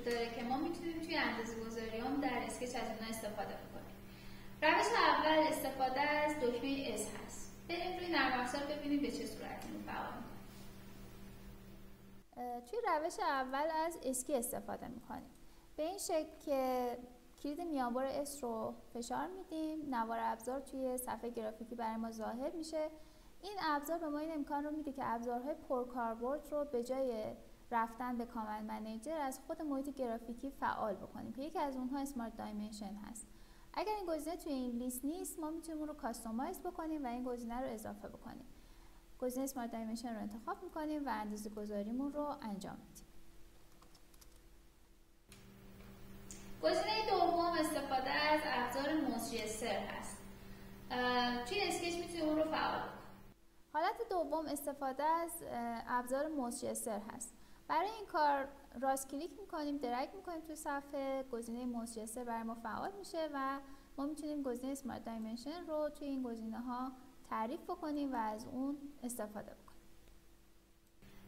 داره که ما میتونیم توی اندازه‌گذاریام در اسکچ از اونها استفاده بکنیم. روش اول استفاده از دکمه اس هست. بریم روی نرم افزار ببینیم به چه صورتی اون فعال میکنه. توی روش اول از اسکی استفاده میکنیم. به این شکل که کلید میانبر اس رو فشار میدیم، نوار ابزار توی صفحه گرافیکی برای ما ظاهر میشه. این ابزار به ما این امکان رو میده که ابزارهای پرکاربرد رو به جای رفتن به کامند منیجر از خود محیط گرافیکی فعال بکنیم که یکی از اونها اسمارت دایمنشن هست. اگر این گزینه توی این لیست نیست، ما میتونیم اون رو کاستومایز بکنیم و این گزینه رو اضافه بکنیم. گزینه اسمارت دایمنشن رو انتخاب میکنیم و اندازه‌گذاریمون رو انجام میدیم. گزینه دوم استفاده از ابزار موسجستر هست. توی اسکچ میتونیم اون رو فعال بکنیم. حالت دوم استفاده از ابزار موسجستر هست. برای این کار راست کلیک میکنیم، درگ میکنیم توی صفحه، گزینه موسجستر برای ما فعال میشه و ما میتونیم گزینه اسمارت دایمنشن رو توی این گزینه ها تعریف بکنیم و از اون استفاده بکنیم.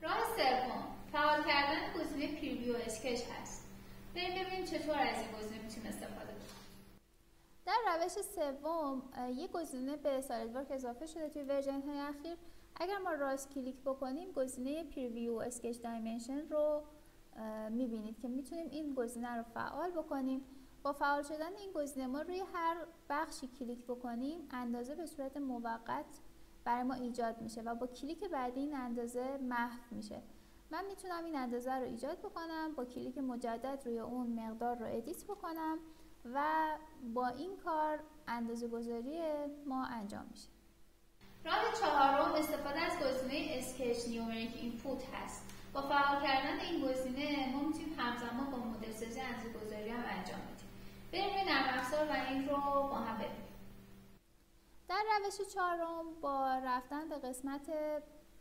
راه سوم فعال کردن گزینه پریویو اسکچ هست. بریم ببینیم چطور از این گزینه میتونیم استفاده بکنیم. در روش سوم یک گزینه به سالدورک اضافه شده توی ورژن های اخیر. اگر ما راست کلیک بکنیم گزینه پریویو اسکچ دایمنشن رو میبینید که میتونیم این گزینه رو فعال بکنیم. با فعال شدن این گزینه ما روی هر بخشی کلیک بکنیم اندازه به صورت موقت برای ما ایجاد میشه و با کلیک بعدی این اندازه محو میشه. من میتونم این اندازه رو ایجاد بکنم، با کلیک مجدد روی اون مقدار رو ادیت بکنم و با این کار اندازه گذاری ما انجام میشه. راه چهارم استفاده از گزینه اسکچ نیومریک اینپوت هست. با فعال کردن این گزینه ما میتونیم همزمان با مدل سازی اندازه گذاری هم انجام بدیم. بریم روی نرم افزار و این رو با هم ببینیم. در روش چهارم با رفتن به قسمت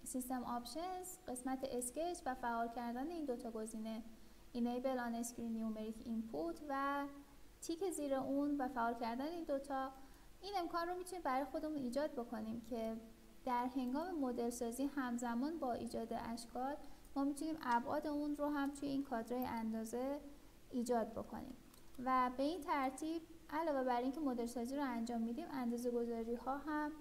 سیستم آپشنز، قسمت اسکچ و فعال کردن این دوتا گزینه Enable on Screen Numeric Input و تیک زیر اون و فعال کردن این دوتا، این امکان رو میتونیم برای خودمون ایجاد بکنیم که در هنگام مدل سازی همزمان با ایجاد اشکال ما میتونیم ابعاد اون رو هم توی این کادرهای اندازه ایجاد بکنیم و به این ترتیب علاوه بر اینکه مدل سازی رو انجام میدیم اندازه گذاری ها هم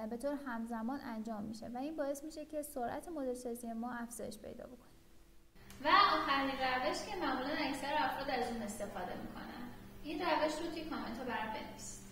به طور همزمان انجام میشه و این باعث میشه که سرعت مدل سازی ما افزایش پیدا بکنه. و آخرین روش که معمولا اکثر افراد از اون استفاده میکنن. این روش رو توی کامنت ها برام بنویسید.